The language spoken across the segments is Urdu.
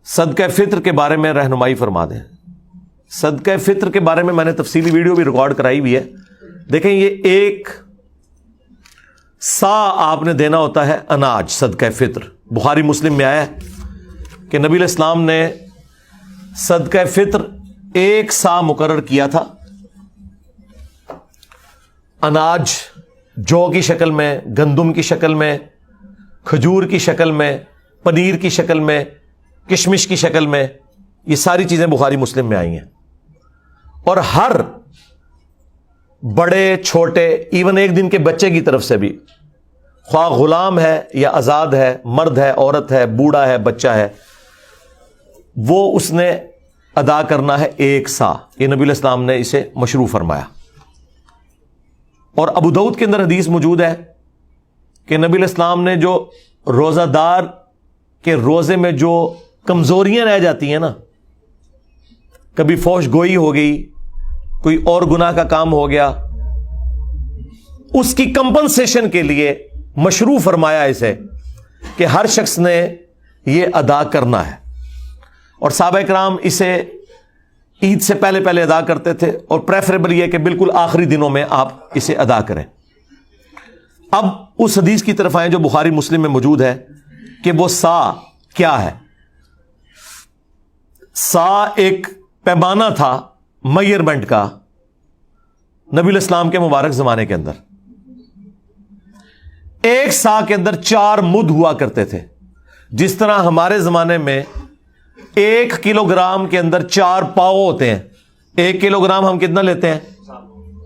صدقہ فطر کے بارے میں رہنمائی فرما دیں. صدقہ فطر کے بارے میں میں نے تفصیلی ویڈیو بھی ریکارڈ کرائی ہوئی ہے. دیکھیں یہ ایک سا آپ نے دینا ہوتا ہے اناج. صدقہ فطر بخاری مسلم میں آیا ہے کہ نبی علیہ السلام نے صدقہ فطر ایک سا مقرر کیا تھا. اناج جو کی شکل میں، گندم کی شکل میں، کھجور کی شکل میں، پنیر کی شکل میں، کشمش کی شکل میں، یہ ساری چیزیں بخاری مسلم میں آئی ہیں. اور ہر بڑے چھوٹے ایون ایک دن کے بچے کی طرف سے بھی، خواہ غلام ہے یا آزاد ہے، مرد ہے، عورت ہے، بوڑھا ہے، بچہ ہے، وہ اس نے ادا کرنا ہے ایک سا. یہ نبی علیہ السلام نے اسے مشروع فرمایا. اور ابو داؤد کے اندر حدیث موجود ہے کہ نبی علیہ السلام نے جو روزہ دار کے روزے میں جو کمزوریاں رہ جاتی ہیں نا، کبھی فوش گوئی ہو گئی، کوئی اور گناہ کا کام ہو گیا، اس کی کمپنسیشن کے لیے مشروع فرمایا اسے کہ ہر شخص نے یہ ادا کرنا ہے. اور صحابہ کرام اسے عید سے پہلے پہلے ادا کرتے تھے، اور پریفریبل یہ کہ بالکل آخری دنوں میں آپ اسے ادا کریں. اب اس حدیث کی طرف آئیں جو بخاری مسلم میں موجود ہے کہ وہ سا کیا ہے. سا ایک پیمانہ تھا میئرمنٹ کا نبی علیہ السلام کے مبارک زمانے کے اندر. ایک سا کے اندر 4 مد ہوا کرتے تھے. جس طرح ہمارے زمانے میں 1 کلو گرام کے اندر 4 پاؤ ہوتے ہیں. 1 کلو گرام ہم کتنا لیتے ہیں؟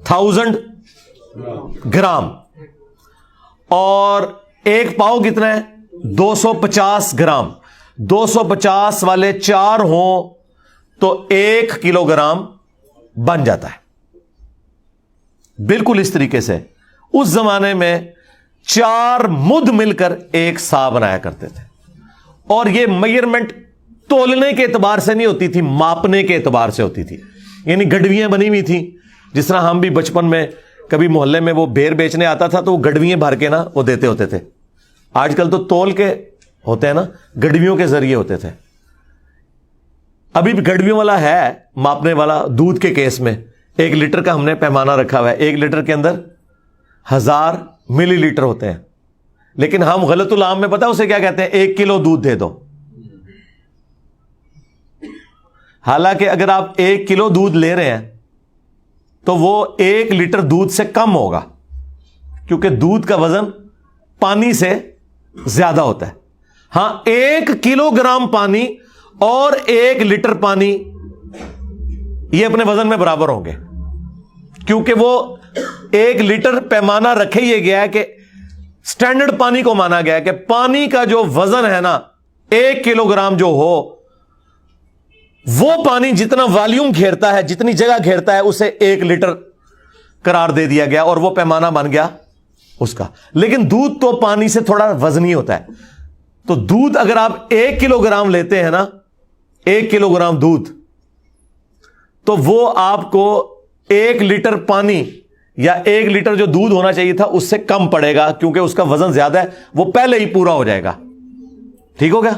1000 گرام. اور 1 پاؤ کتنا ہے؟ 250 گرام. 250 والے 4 ہوں تو 1 کلو گرام بن جاتا ہے. بالکل اس طریقے سے اس زمانے میں 4 مد مل کر ایک سا بنایا کرتے تھے. اور یہ میئرمنٹ تولنے کے اعتبار سے نہیں ہوتی تھی، ماپنے کے اعتبار سے ہوتی تھی. یعنی گڈویاں بنی ہوئی تھیں. جس طرح ہم بھی بچپن میں کبھی محلے میں وہ بیر بیچنے آتا تھا تو وہ گڈویاں بھر کے نا وہ دیتے ہوتے تھے. آج کل تو تول کے ہوتے ہیں نا، گڈویوں کے ذریعے ہوتے تھے. ابھی بھی گڈویوں والا ہے ماپنے والا. دودھ کے کیس میں 1 لیٹر کا ہم نے پیمانہ رکھا ہوا ہے. 1 لیٹر کے اندر 1000 ملی لیٹر ہوتے ہیں. لیکن ہم غلط العام میں پتہ اسے کیا کہتے ہیں؟ 1 کلو دودھ دے دو. حالانکہ اگر آپ 1 کلو دودھ لے رہے ہیں تو وہ 1 لیٹر دودھ سے کم ہوگا، کیونکہ دودھ کا وزن پانی سے زیادہ ہوتا ہے. ہاں 1 کلو گرام پانی اور 1 لیٹر پانی یہ اپنے وزن میں برابر ہوں گے، کیونکہ وہ 1 لیٹر پیمانہ رکھے یہ گیا ہے کہ سٹینڈرڈ پانی کو مانا گیا ہے کہ پانی کا جو وزن ہے نا 1 کلو گرام جو ہو، وہ پانی جتنا والیوم گھیرتا ہے، جتنی جگہ گھیرتا ہے، اسے 1 لیٹر قرار دے دیا گیا اور وہ پیمانہ بن گیا اس کا. لیکن دودھ تو پانی سے تھوڑا وزنی ہوتا ہے. تو دودھ اگر آپ 1 کلو گرام لیتے ہیں نا، 1 کلو گرام دودھ، تو وہ آپ کو 1 لیٹر پانی یا 1 لیٹر جو دودھ ہونا چاہیے تھا اس سے کم پڑے گا، کیونکہ اس کا وزن زیادہ ہے، وہ پہلے ہی پورا ہو جائے گا. ٹھیک ہو گیا؟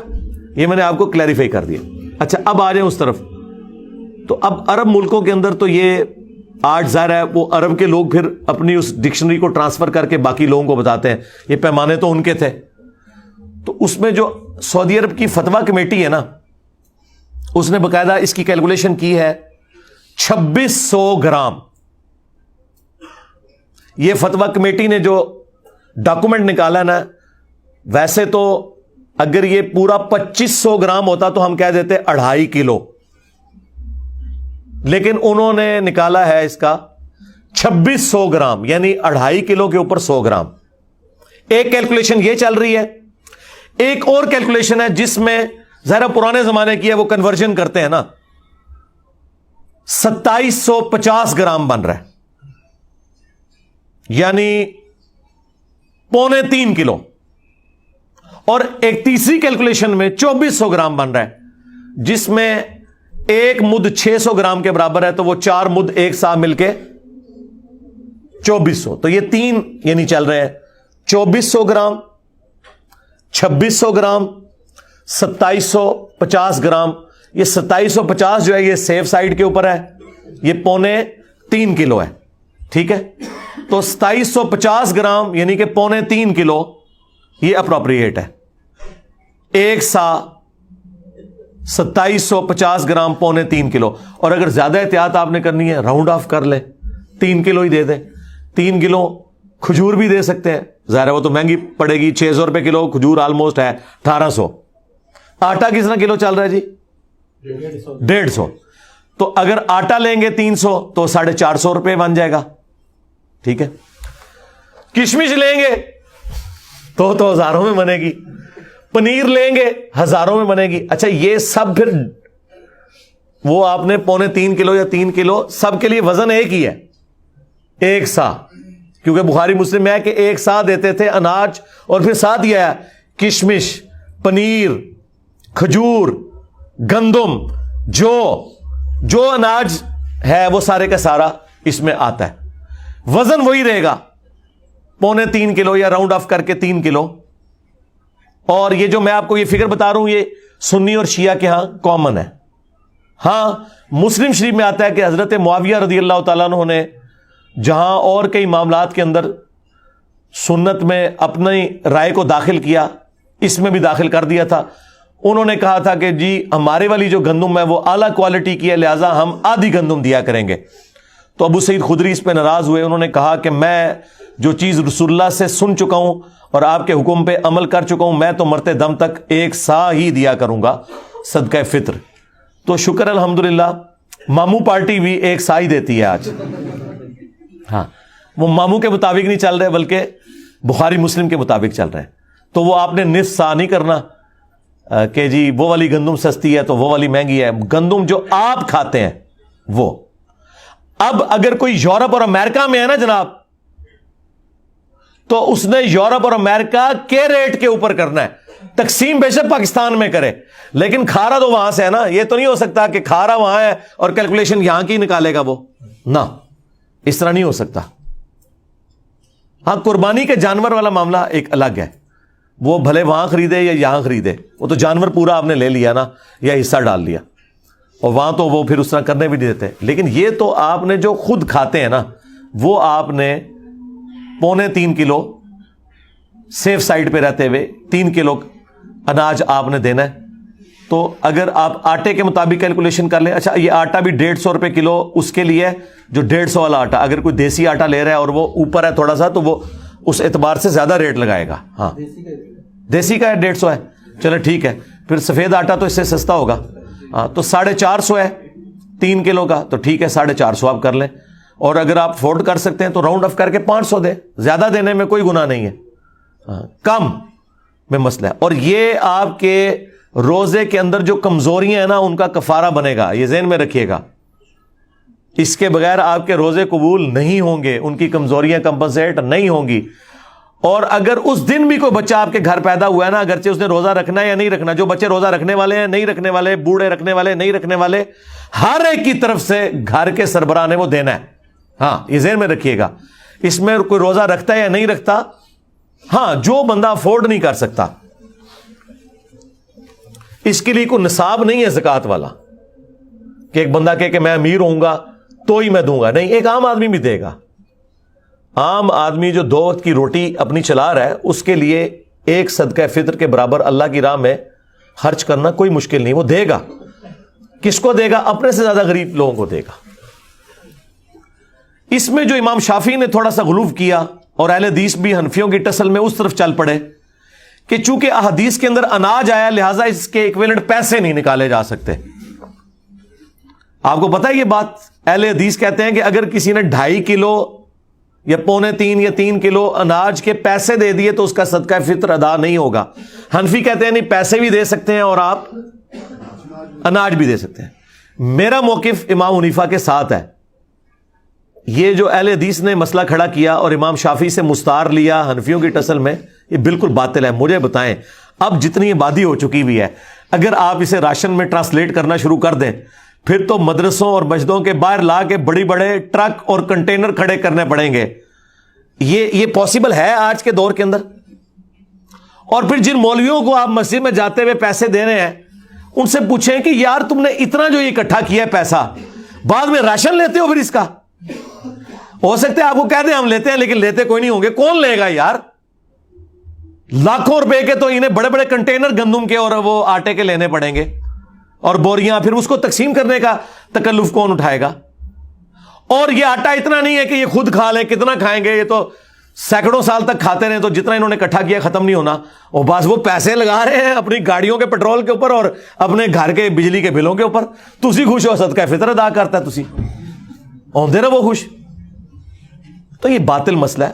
یہ میں نے آپ کو کلیریفائی کر دیا. اچھا اب آ جائیں اس طرف. تو اب عرب ملکوں کے اندر تو یہ آج ظاہر ہے وہ عرب کے لوگ پھر اپنی اس ڈکشنری کو ٹرانسفر کر کے باقی لوگوں کو بتاتے ہیں یہ پیمانے تو ان کے تھے. تو اس میں جو سعودی عرب کی فتویٰ کمیٹی ہے نا، اس نے باقاعدہ اس کی کیلکولیشن کی ہے 2600 گرام. یہ فتویٰ کمیٹی نے جو ڈاکومنٹ نکالا نا، ویسے تو اگر یہ پورا 2500 گرام ہوتا تو ہم کہہ دیتے 2.5 کلو، لیکن انہوں نے نکالا ہے اس کا 2600 گرام، یعنی 2.5 کلو کے اوپر 100 گرام. ایک کیلکولیشن یہ چل رہی ہے. ایک اور کیلکولیشن ہے جس میں ذرا پرانے زمانے کی ہے، وہ کنورژن کرتے ہیں نا، 2750 گرام بن رہا ہے، یعنی 2.25 کلو. اور ایک تیسری کیلکولیشن میں 2400 گرام بن رہا ہے، جس میں 1 مد 600 گرام کے برابر ہے، تو وہ 4 مد ایک ساتھ مل کے 2400. تو یہ 3 یعنی چل رہے ہیں 2400 گرام، 2600 گرام، 2700 50 گرام. یہ 2750 جو ہے یہ سیف سائڈ کے اوپر ہے, یہ 3.25 کلو ہے. ٹھیک ہے, تو 2750 گرام یعنی کہ 3.25 کلو یہ اپروپریٹ ہے. ایک سا 2750 گرام 3.25 کلو. اور اگر زیادہ احتیاط آپ نے کرنی ہے راؤنڈ آف کر لیں, 3 کلو ہی دے دیں. 3 کلو کھجور بھی دے سکتے ہیں, ظاہر ہے وہ تو مہنگی پڑے گی, 600 روپے کلو کھجور آلموسٹ ہے 1800. آٹا کتنا کلو چل رہا ہے جی؟ 150. تو اگر آٹا لیں گے 300 تو 450 روپے بن جائے گا. ٹھیک ہے, کشمش لیں گے تو ہزاروں میں بنے گی, پنیر لیں گے ہزاروں میں بنے گی. اچھا یہ سب پھر وہ آپ نے 3.25 کلو یا 3 کلو سب کے لیے وزن ایک ہی ہے, ایک سا, کیونکہ بخاری مسلم میں ہے کہ ایک سا دیتے تھے اناج, اور پھر ساتھ یہ ہے کشمش, پنیر, کھجور, گندم, جو اناج ہے وہ سارے کا سارا اس میں آتا ہے. وزن وہی رہے گا 3.25 کلو یا راؤنڈ آف کر کے 3 کلو. اور یہ جو میں آپ کو یہ فگر بتا رہا ہوں یہ سنی اور شیعہ کے ہاں کامن ہے. ہاں مسلم شریف میں آتا ہے کہ حضرت معاویہ رضی اللہ تعالیٰ عنہ نے جہاں اور کئی معاملات کے اندر سنت میں اپنی رائے کو داخل کیا, اس میں بھی داخل کر دیا تھا. انہوں نے کہا تھا کہ جی ہمارے والی جو گندم ہے وہ اعلیٰ کوالٹی کی ہے, لہٰذا ہم آدھی گندم دیا کریں گے. تو ابو سعید خدری اس پہ ناراض ہوئے. انہوں نے کہا کہ میں جو چیز رسول اللہ سے سن چکا ہوں اور آپ کے حکم پہ عمل کر چکا ہوں, میں تو مرتے دم تک ایک سا ہی دیا کروں گا صدقہ فطر. تو شکر الحمدللہ ماموں پارٹی بھی ایک سا ہی دیتی ہے آج. ہاں وہ ماموں کے مطابق نہیں چل رہے بلکہ بخاری مسلم کے مطابق چل رہے ہیں. تو وہ آپ نے نصف سا نہیں کرنا کہ جی وہ والی گندم سستی ہے تو وہ والی مہنگی ہے. گندم جو آپ کھاتے ہیں وہ. اب اگر کوئی یورپ اور امریکہ میں ہے نا جناب, تو اس نے یورپ اور امریکہ کے ریٹ کے اوپر کرنا ہے. تقسیم بے شک پاکستان میں کرے لیکن کھارا تو وہاں سے ہے نا. یہ تو نہیں ہو سکتا کہ کھارا وہاں ہے اور کیلکولیشن یہاں کی نکالے گا وہ, نہ اس طرح نہیں ہو سکتا. ہاں قربانی کے جانور والا معاملہ ایک الگ ہے, وہ بھلے وہاں خریدے یا یہاں خریدے, وہ تو جانور پورا آپ نے لے لیا نا یا حصہ ڈال لیا, اور وہاں تو وہ پھر اس طرح کرنے بھی نہیں دیتے. لیکن یہ تو آپ نے جو خود کھاتے ہیں نا وہ آپ نے 3.25 کلو سیف سائڈ پہ رہتے ہوئے 3 کلو اناج آپ نے دینا ہے. تو اگر آپ آٹے کے مطابق کیلکولیشن کر لیں, اچھا یہ آٹا بھی 150 روپے کلو اس کے لیے جو 150 والا آٹا, اگر کوئی دیسی آٹا لے رہا ہے اور وہ اوپر ہے تھوڑا سا تو وہ اس اعتبار سے زیادہ ریٹ لگائے گا. ہاں دیسی کا ہے 150 ہے, چلو ٹھیک ہے. پھر سفید آٹا تو اس سے سستا ہوگا, ہاں تو 450 ہے 3 کلو کا, تو ٹھیک ہے 450 آپ کر لیں. اور اگر آپ افورڈ کر سکتے ہیں تو راؤنڈ آف کر کے 500 دیں, زیادہ دینے میں کوئی گناہ نہیں ہے, کم میں مسئلہ ہے. اور یہ آپ کے روزے کے اندر جو کمزوریاں ہیں نا ان کا کفارہ بنے گا, یہ ذہن میں رکھیے گا. اس کے بغیر آپ کے روزے قبول نہیں ہوں گے, ان کی کمزوریاں کمپنسیٹ نہیں ہوں گی. اور اگر اس دن بھی کوئی بچہ آپ کے گھر پیدا ہوا ہے نا, اگرچہ اس نے روزہ رکھنا ہے یا نہیں رکھنا, جو بچے روزہ رکھنے والے ہیں نہیں رکھنے والے, بوڑھے رکھنے والے نہیں رکھنے والے, ہر ایک کی طرف سے گھر کے سربراہ نے وہ دینا ہے. ہاں یہ ذہن میں رکھیے گا. اس میں کوئی روزہ رکھتا ہے یا نہیں رکھتا, ہاں جو بندہ افورڈ نہیں کر سکتا اس کے لیے کوئی نصاب نہیں ہے زکوٰۃ والا کہ ایک بندہ کہے کہ میں امیر ہوں گا تو ہی میں دوں گا. نہیں, ایک عام آدمی بھی دے گا. عام آدمی جو 2 وقت کی روٹی اپنی چلا رہا ہے اس کے لیے ایک صدقہ فطر کے برابر اللہ کی راہ میں خرچ کرنا کوئی مشکل نہیں, وہ دے گا. کس کو دے گا؟ اپنے سے زیادہ غریب لوگوں کو دے گا. اس میں جو امام شافعی نے تھوڑا سا غلو کیا اور اہل حدیث بھی حنفیوں کی ٹسل میں اس طرف چل پڑے کہ چونکہ احادیث کے اندر اناج آیا لہذا اس کے ایکویلنٹ پیسے نہیں نکالے جا سکتے. آپ کو پتا ہے یہ بات, اہل حدیث کہتے ہیں کہ اگر کسی نے 2.5 کلو یا 3.25 یا 3 کلو اناج کے پیسے دے دیے تو اس کا صدقہ فطر ادا نہیں ہوگا. حنفی کہتے ہیں نہیں, پیسے بھی دے سکتے ہیں اور آپ اناج بھی دے سکتے ہیں. میرا موقف امام حنیفہ کے ساتھ ہے. یہ جو اہل حدیث نے مسئلہ کھڑا کیا اور امام شافعی سے مستعار لیا حنفیوں کی ٹسل میں, یہ بالکل باطل ہے. مجھے بتائیں اب جتنی آبادی ہو چکی ہوئی ہے, اگر آپ اسے راشن میں ٹرانسلیٹ کرنا شروع کر دیں پھر تو مدرسوں اور مسجدوں کے باہر لا کے بڑی بڑے ٹرک اور کنٹینر کھڑے کرنے پڑیں گے. یہ پاسبل ہے آج کے دور کے اندر. اور پھر جن مولویوں کو آپ مسجد میں جاتے ہوئے پیسے دے رہے ہیں ان سے پوچھیں کہ یار تم نے اتنا جو اکٹھا کیا ہے پیسہ, بعد میں راشن لیتے ہو پھر اس کا؟ ہو سکتا ہے آپ کو کہہ دیں ہم لیتے ہیں, لیکن لیتے کوئی نہیں ہوں گے. کون لے گا یار؟ لاکھوں روپے کے تو انہیں بڑے بڑے کنٹینر گندم کے اور وہ آٹے کے لینے پڑیں گے, اور بوریاں, پھر اس کو تقسیم کرنے کا تکلف کون اٹھائے گا؟ اور یہ آٹا اتنا نہیں ہے کہ یہ خود کھا لیں, کتنا کھائیں گے؟ یہ تو سینکڑوں سال تک کھاتے رہے, تو جتنا انہوں نے اکٹھا کیا ختم نہیں ہونا. اور بس وہ پیسے لگا رہے ہیں اپنی گاڑیوں کے پیٹرول کے اوپر اور اپنے گھر کے بجلی کے بلوں کے اوپر. تسی خوش ہو, صدقہ فطر ادا کرتا ہے, تسی ہوندے رہو خوش. تو یہ باطل مسئلہ ہے,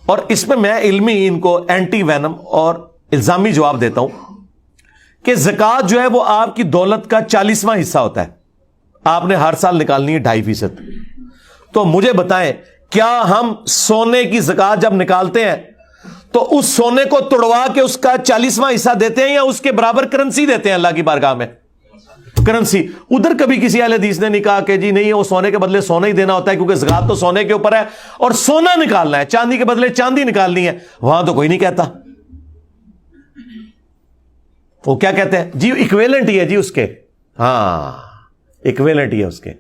اور اس میں میں علمی ان کو اینٹی وینم اور الزامی جواب دیتا ہوں کہ زکوٰۃ جو ہے وہ آپ کی دولت کا 40واں حصہ ہوتا ہے, آپ نے ہر سال نکالنی ہے 2.5%. تو مجھے بتائیں, کیا ہم سونے کی زکوٰۃ جب نکالتے ہیں تو اس سونے کو توڑوا کے اس کا 40واں حصہ دیتے ہیں, یا اس کے برابر کرنسی دیتے ہیں اللہ کی بارگاہ میں؟ کرنسی. ادھر کبھی کسی اہل حدیث نے نہیں کہا کہ جی نہیں, وہ سونے کے بدلے سونا ہی دینا ہوتا ہے, کیونکہ زکوٰۃ تو سونے کے اوپر ہے اور سونا نکالنا ہے, چاندی کے بدلے چاندی نکالنی ہے. وہاں تو کوئی نہیں کہتا. وہ کیا کہتے ہیں جی ایکویلنٹ ہی ہے جی اس کے, ہاں ایکویلنٹ ہی ہے اس کے.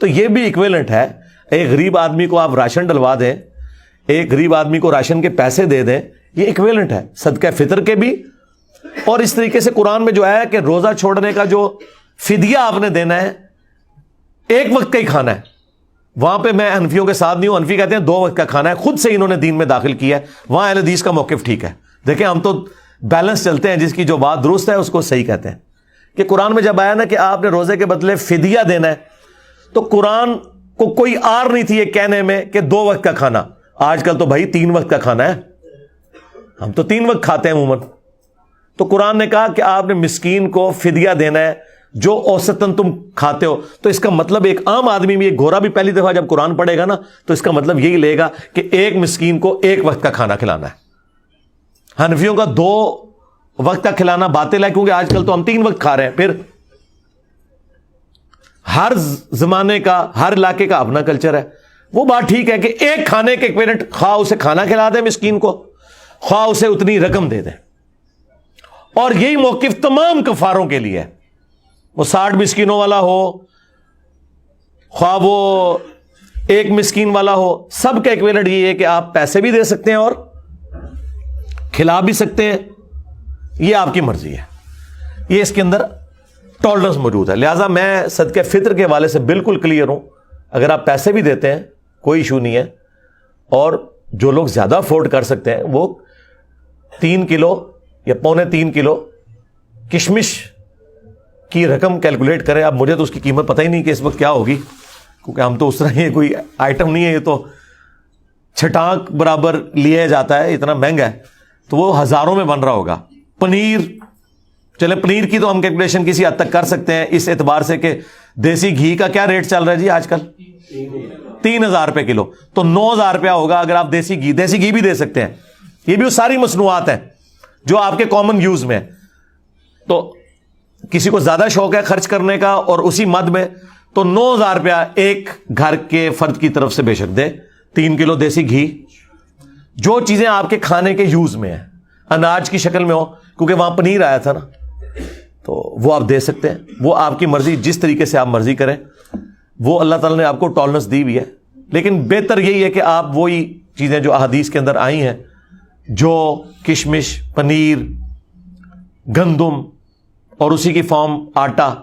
تو یہ بھی ایکویلنٹ ہے. ایک غریب آدمی کو آپ راشن ڈلوا دیں, ایک غریب آدمی کو راشن کے پیسے دے دیں, یہ ایکویلنٹ ہے صدقہ فطر کے بھی. اور اس طریقے سے قرآن میں جو ہے کہ روزہ چھوڑنے کا جو فدیہ آپ نے دینا ہے, ایک وقت کا ہی کھانا ہے. وہاں پہ میں حنفیوں کے ساتھ نہیں ہوں, حنفی کہتے ہیں 2 وقت کا کھانا ہے, خود سے انہوں نے دین میں داخل کیا ہے. وہاں اہل حدیث کا موقف ٹھیک ہے. دیکھیں ہم تو بیلنس چلتے ہیں, جس کی جو بات درست ہے اس کو صحیح کہتے ہیں. کہ قرآن میں جب آیا نا کہ آپ نے روزے کے بدلے فدیہ دینا ہے, تو قرآن کو کوئی آر نہیں تھی یہ کہنے میں کہ 2 وقت کا کھانا. آج کل تو بھائی 3 وقت کا کھانا ہے, ہم تو 3 وقت کھاتے ہیں عموماً. تو قرآن نے کہا کہ آپ نے مسکین کو فدیہ دینا ہے جو اوسطاً تم کھاتے ہو. تو اس کا مطلب ایک عام آدمی بھی, ایک گورا بھی پہلی دفعہ جب قرآن پڑھے گا نا, تو اس کا مطلب یہی لے گا کہ ایک مسکین کو 1 وقت کا کھانا کھلانا ہے. حنفیوں کا 2 وقت کا کھلانا باطل ہے, کیونکہ آج کل تو ہم 3 وقت کھا رہے ہیں. پھر ہر زمانے کا, ہر علاقے کا اپنا کلچر ہے. وہ بات ٹھیک ہے کہ ایک کھانے کے ایکویلنٹ, خواہ اسے کھانا کھلا دیں مسکین کو, خواہ اسے اتنی رقم دے دیں. اور یہی موقف تمام کفاروں کے لیے ہے. وہ 60 مسکینوں والا ہو, خواہ وہ 1 مسکین والا ہو, سب کا ایکویلنٹ یہ ہے کہ آپ پیسے بھی دے سکتے ہیں اور کھلا بھی سکتے ہیں. یہ آپ کی مرضی ہے, یہ اس کے اندر ٹالرنس موجود ہے. لہٰذا میں صدقہ فطر کے حوالے سے بالکل کلیئر ہوں. اگر آپ پیسے بھی دیتے ہیں کوئی ایشو نہیں ہے, اور جو لوگ زیادہ افورڈ کر سکتے ہیں وہ 3 کلو یا 3.25 کلو کشمش کی رقم کیلکولیٹ کریں. اب مجھے تو اس کی قیمت پتہ ہی نہیں کہ اس وقت کیا ہوگی, کیونکہ ہم تو اس طرح یہ کوئی آئٹم نہیں ہے, یہ تو چھٹانک برابر لیا جاتا ہے, اتنا مہنگا ہے. تو وہ ہزاروں میں بن رہا ہوگا. پنیر, چلے پنیر کی تو ہم کیلکولیشن کسی حد تک کر سکتے ہیں اس اعتبار سے کہ دیسی گھی کا کیا ریٹ چل رہا ہے جی آج کل, 3,000 روپے کلو, تو 9,000 روپیہ ہوگا اگر آپ دیسی گھی بھی دے سکتے ہیں. یہ بھی وہ ساری مصنوعات ہیں جو آپ کے کامن یوز میں. تو کسی کو زیادہ شوق ہے خرچ کرنے کا اور اسی مد میں, تو 9,000 روپیہ ایک گھر کے فرد کی طرف سے بے شک دے. 3 کلو دیسی گھی, جو چیزیں آپ کے کھانے کے یوز میں ہیں, اناج کی شکل میں ہو, کیونکہ وہاں پنیر آیا تھا نا, تو وہ آپ دے سکتے ہیں. وہ آپ کی مرضی, جس طریقے سے آپ مرضی کریں. وہ اللہ تعالیٰ نے آپ کو ٹالرنس دی ہوئی ہے, لیکن بہتر یہی ہے کہ آپ وہی چیزیں جو احادیث کے اندر آئی ہیں, جو کشمش, پنیر, گندم اور اسی کی فارم آٹا,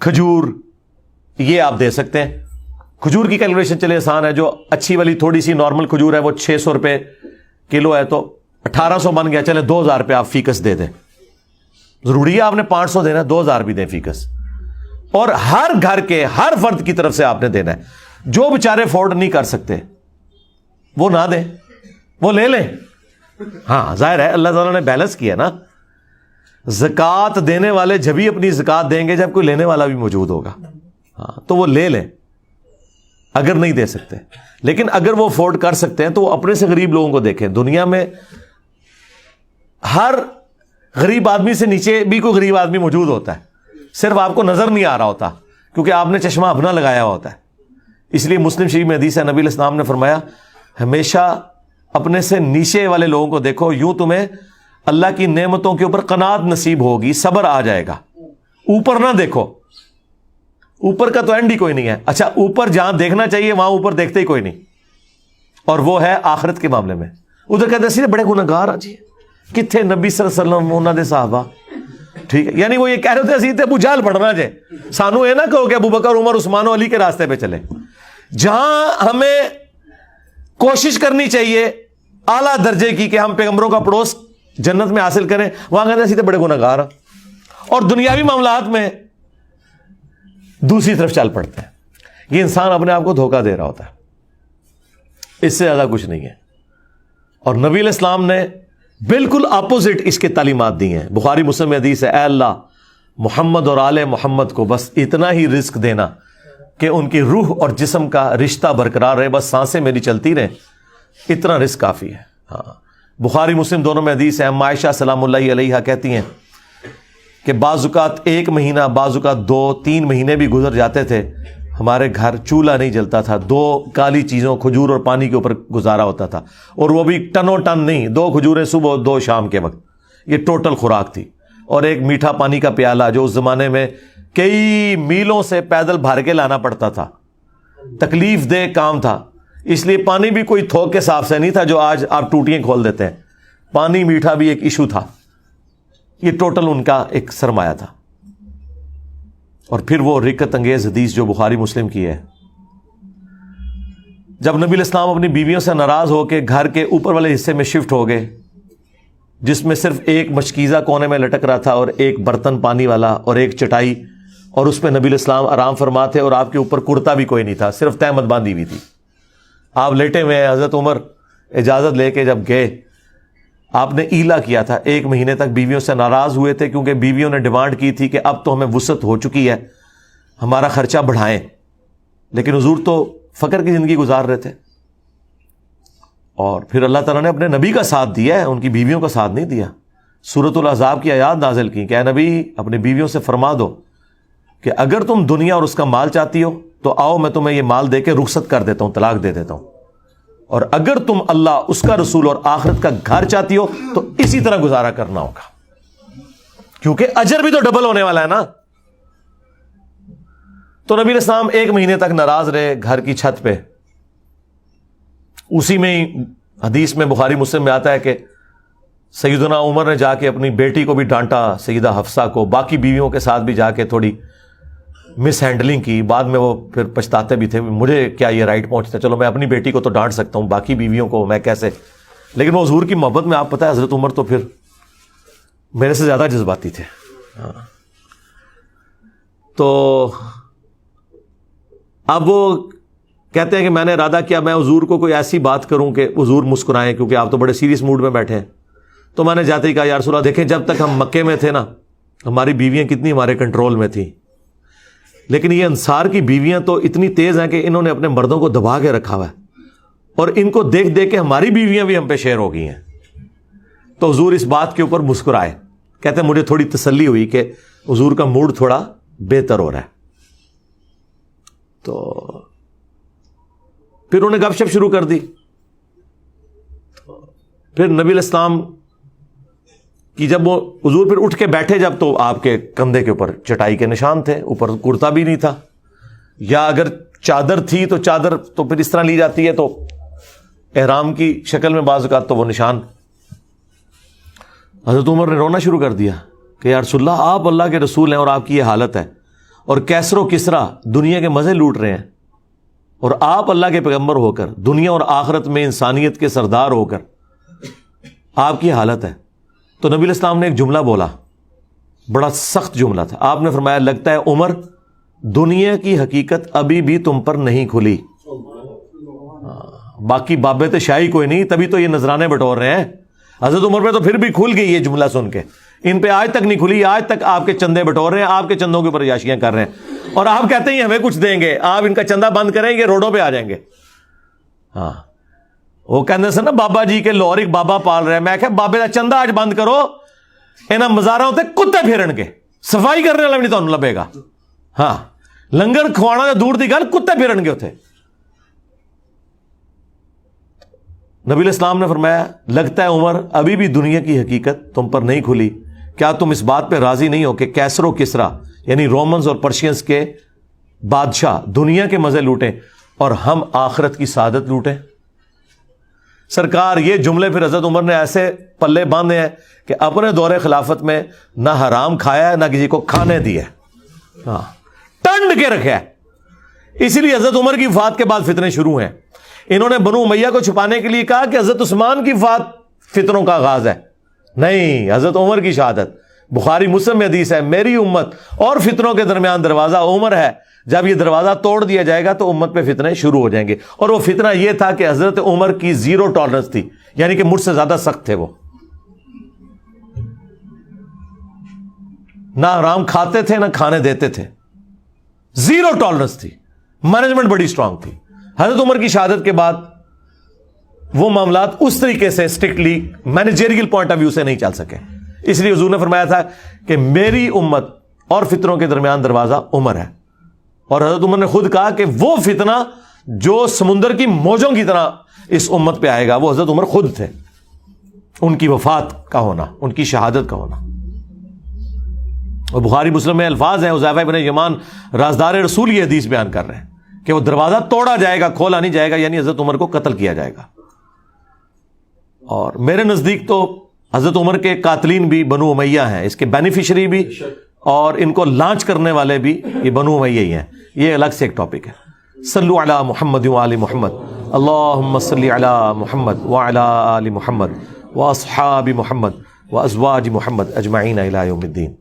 کھجور, یہ آپ دے سکتے ہیں. کھجور کی کیلکولیشن چلے آسان ہے, جو اچھی والی تھوڑی سی نارمل کھجور ہے وہ 600 روپے کلو ہے, تو 1800 بن گیا. چلے 2,000 روپے آپ فیکس دے دیں. ضروری ہے آپ نے 500 دینا, 2,000 بھی دیں فیکس. اور ہر گھر کے ہر فرد کی طرف سے آپ نے دینا ہے. جو بیچارے افورڈ نہیں کر سکتے وہ نہ دیں, وہ لے لیں. ہاں ظاہر ہے اللہ تعالیٰ نے بیلنس کیا نا, زکوٰۃ دینے والے جبھی اپنی زکوٰۃ دیں گے جب کوئی لینے والا بھی موجود ہوگا. ہاں تو وہ لے لیں اگر نہیں دے سکتے. لیکن اگر وہ افورڈ کر سکتے ہیں تو وہ اپنے سے غریب لوگوں کو دیکھیں. دنیا میں ہر غریب آدمی سے نیچے بھی کوئی غریب آدمی موجود ہوتا ہے, صرف آپ کو نظر نہیں آ رہا ہوتا کیونکہ آپ نے چشمہ اپنا لگایا ہوتا ہے. اس لیے مسلم شریف میں حدیث ہے, نبی علیہ السلام نے فرمایا ہمیشہ اپنے سے نیچے والے لوگوں کو دیکھو, یوں تمہیں اللہ کی نعمتوں کے اوپر قناعت نصیب ہوگی, صبر آ جائے گا. اوپر نہ دیکھو, اوپر کا تو اینڈ ہی کوئی نہیں ہے. اچھا اوپر جہاں دیکھنا چاہیے وہاں اوپر دیکھتے ہی کوئی نہیں, اور وہ ہے آخرت کے معاملے میں. ادھر کہتے ہیں بڑے گناہگار ہیں جی, کتنے نبی صلی اللہ علیہ وسلم انہوں نے صحابہ, ٹھیک ہے, یعنی وہ یہ کہہ رہے تھے ابو جہل پڑھنا جائے, سانو یہ نہ کہو کہ ابو بکر عمر عثمان و علی کے راستے پہ چلے. جہاں ہمیں کوشش کرنی چاہیے اعلیٰ درجے کی کہ ہم پیغمبروں کا پڑوس جنت میں حاصل کریں, وہاں کہتے ہیں سیدھے بڑے گناہگار ہیں, اور دنیاوی معاملات میں دوسری طرف چل پڑتے ہیں. یہ انسان اپنے آپ کو دھوکہ دے رہا ہوتا ہے, اس سے زیادہ کچھ نہیں ہے. اور نبی علیہ السلام نے بالکل اپوزٹ اس کے تعلیمات دی ہیں. بخاری مسلم میں حدیث ہے, اے اللہ محمد اور آل محمد کو بس اتنا ہی رزق دینا کہ ان کی روح اور جسم کا رشتہ برقرار رہے, بس سانسیں میری چلتی رہیں, اتنا رزق کافی ہے. ہاں, بخاری مسلم دونوں میں حدیث ہے. عائشہ سلام اللہ علیہا کہتی ہیں کہ بعض اوقات 1 مہینہ, بعض اوقات 2-3 مہینے بھی گزر جاتے تھے, ہمارے گھر چولہا نہیں جلتا تھا, 2 کالی چیزوں کھجور اور پانی کے اوپر گزارا ہوتا تھا, اور وہ بھی ٹنوں ٹن نہیں, 2 کھجوریں صبح 2 شام کے وقت, یہ ٹوٹل خوراک تھی. اور ایک میٹھا پانی کا پیالہ جو اس زمانے میں کئی میلوں سے پیدل بھر کے لانا پڑتا تھا, تکلیف دہ کام تھا, اس لیے پانی بھی کوئی تھوک کے صاف سے نہیں تھا جو آج آپ ٹوٹیاں کھول دیتے ہیں. پانی میٹھا بھی ایک ایشو تھا. یہ ٹوٹل ان کا ایک سرمایہ تھا. اور پھر وہ رکت انگیز حدیث جو بخاری مسلم کی ہے, جب نبی علیہ السلام اپنی بیویوں سے ناراض ہو کے گھر کے اوپر والے حصے میں شفٹ ہو گئے, جس میں صرف ایک مشکیزہ کونے میں لٹک رہا تھا اور ایک برتن پانی والا اور ایک چٹائی, اور اس پہ نبی علیہ السلام آرام فرماتے, اور آپ کے اوپر کرتا بھی کوئی نہیں تھا, صرف تہمت باندھی ہوئی تھی, آپ لیٹے ہوئے ہیں. حضرت عمر اجازت لے کے جب گئے, آپ نے ایلا کیا تھا, 1 مہینے تک بیویوں سے ناراض ہوئے تھے کیونکہ بیویوں نے ڈیمانڈ کی تھی کہ اب تو ہمیں وسعت ہو چکی ہے, ہمارا خرچہ بڑھائیں, لیکن حضور تو فقر کی زندگی گزار رہے تھے. اور پھر اللہ تعالیٰ نے اپنے نبی کا ساتھ دیا ہے, ان کی بیویوں کا ساتھ نہیں دیا. سورۃ الاحزاب کی آیات نازل کی کہ اے نبی اپنی بیویوں سے فرما دو کہ اگر تم دنیا اور اس کا مال چاہتی ہو تو آؤ میں تمہیں یہ مال دے کے رخصت کر دیتا ہوں, طلاق دے دیتا ہوں, اور اگر تم اللہ, اس کا رسول اور آخرت کا گھر چاہتی ہو تو اسی طرح گزارا کرنا ہوگا, کیونکہ اجر بھی تو ڈبل ہونے والا ہے نا. تو نبی علیہ السلام 1 مہینے تک ناراض رہے گھر کی چھت پہ. اسی میں ہی حدیث میں بخاری مسلم میں آتا ہے کہ سیدنا عمر نے جا کے اپنی بیٹی کو بھی ڈانٹا, سیدہ حفصہ کو, باقی بیویوں کے ساتھ بھی جا کے تھوڑی مس ہینڈلنگ کی. بعد میں وہ پھر پچھتاتے بھی تھے, مجھے کیا یہ رائٹ پہنچتا, چلو میں اپنی بیٹی کو تو ڈانٹ سکتا ہوں, باقی بیویوں کو میں کیسے. لیکن وہ حضور کی محبت میں آپ پتہ ہے حضرت عمر تو پھر میرے سے زیادہ جذباتی تھے. تو اب وہ کہتے ہیں کہ میں نے ارادہ کیا میں حضور کو کوئی ایسی بات کروں کہ حضور مسکرائیں, کیونکہ آپ تو بڑے سیریس موڈ میں بیٹھے ہیں. تو میں نے جاتے ہی کہا یا رسول اللہ دیکھیں جب تک ہم مکے میں تھے نا ہماری بیویاں کتنی ہمارے کنٹرول میں تھیں, لیکن یہ انصار کی بیویاں تو اتنی تیز ہیں کہ انہوں نے اپنے مردوں کو دبا کے رکھا ہوا ہے, اور ان کو دیکھ دیکھ کے ہماری بیویاں بھی ہم پہ شیر ہو گئی ہیں. تو حضور اس بات کے اوپر مسکرائے, کہتے ہیں مجھے تھوڑی تسلی ہوئی کہ حضور کا موڈ تھوڑا بہتر ہو رہا ہے. تو پھر انہوں نے گپ شپ شروع کر دی. پھر نبی علیہ السلام کی جب وہ حضور پھر اٹھ کے بیٹھے جب, تو آپ کے کندھے کے اوپر چٹائی کے نشان تھے, اوپر کرتا بھی نہیں تھا, یا اگر چادر تھی تو چادر تو پھر اس طرح لی جاتی ہے تو احرام کی شکل میں بعض اوقات تو وہ نشان. حضرت عمر نے رونا شروع کر دیا کہ یا رسول اللہ آپ اللہ کے رسول ہیں اور آپ کی یہ حالت ہے, اور کیسر و کسرا دنیا کے مزے لوٹ رہے ہیں, اور آپ اللہ کے پیغمبر ہو کر دنیا اور آخرت میں انسانیت کے سردار ہو کر آپ کی حالت ہے. تو نبی علیہ السلام نے ایک جملہ بولا, بڑا سخت جملہ تھا. آپ نے فرمایا لگتا ہے عمر دنیا کی حقیقت ابھی بھی تم پر نہیں کھلی. باقی بابے تو شاہی کوئی نہیں, تبھی تو یہ نذرانے بٹور رہے ہیں. حضرت عمر پہ تو پھر بھی کھل گئی یہ جملہ سن کے, ان پہ آج تک نہیں کھلی, آج تک آپ کے چندے بٹور رہے ہیں, آپ کے چندوں کے اوپر عیاشیاں کر رہے ہیں, اور آپ کہتے ہیں ہمیں کچھ دیں گے, آپ ان کا چندہ بند کریں گے روڈوں پہ آ جائیں گے. ہاں وہ کہنے سے نا بابا جی کے لاہور ایک بابا پال رہے ہیں, میں کہ بابے کا چندہ آج بند کرو, انہاں مزاراں تے کتے پھرن کے, صفائی کرنے والا بھی نہیں تانوں لبے گا. ہاں لنگر کھوانا دور دی گل, کتے پھرن گے اتنے. نبی علیہ السلام نے فرمایا لگتا ہے عمر ابھی بھی دنیا کی حقیقت تم پر نہیں کھلی, کیا تم اس بات پہ راضی نہیں ہو کہ کیسر و کسرا یعنی رومنز اور پرشینز کے بادشاہ دنیا کے مزے لوٹیں اور ہم آخرت کی سعادت لوٹیں. سرکار یہ جملے پھر حضرت عمر نے ایسے پلے باندھے ہیں کہ اپنے دور خلافت میں نہ حرام کھایا ہے نہ کسی کو کھانے دیا ہے, ہاں ٹنڈ کے رکھا ہے. اسی لیے حضرت عمر کی وفات کے بعد فتنے شروع ہیں. انہوں نے بنو امیہ کو چھپانے کے لیے کہا کہ حضرت عثمان کی وفات فتنوں کا آغاز ہے. نہیں, حضرت عمر کی شہادت. بخاری مسلم میں حدیث ہے, میری امت اور فتنوں کے درمیان دروازہ عمر ہے, جب یہ دروازہ توڑ دیا جائے گا تو امت پہ فتنے شروع ہو جائیں گے. اور وہ فتنہ یہ تھا کہ حضرت عمر کی زیرو ٹالرنس تھی, یعنی کہ مجھ سے زیادہ سخت تھے وہ, نہ حرام کھاتے تھے نہ کھانے دیتے تھے, زیرو ٹالرنس تھی, مینجمنٹ بڑی اسٹرانگ تھی. حضرت عمر کی شہادت کے بعد وہ معاملات اس طریقے سے strictly managerial point of view سے نہیں چل سکے. اس لیے حضور نے فرمایا تھا کہ میری امت اور فتنوں کے درمیان دروازہ عمر ہے. اور حضرت عمر نے خود کہا کہ وہ فتنہ جو سمندر کی موجوں کی طرح اس امت پہ آئے گا وہ حضرت عمر خود تھے. ان کی وفات کا ہونا, ان کی شہادت کا ہونا. اور بخاری مسلم میں الفاظ ہیں, حذیفہ بن یمان رازدار رسول یہ حدیث بیان کر رہے ہیں کہ وہ دروازہ توڑا جائے گا, کھولا نہیں جائے گا, یعنی حضرت عمر کو قتل کیا جائے گا. اور میرے نزدیک تو حضرت عمر کے قاتلین بھی بنو امیہ ہیں, اس کے بینیفیشری بھی, اور ان کو لانچ کرنے والے بھی یہ بنو امیہ ہی ہیں. یہ الگ سے ایک ٹاپک ہے. صلو علی محمد وآل محمد, اللہم صلی علی محمد وعلی آل محمد واصحاب محمد وازواج محمد اجمعین الی یوم الدین.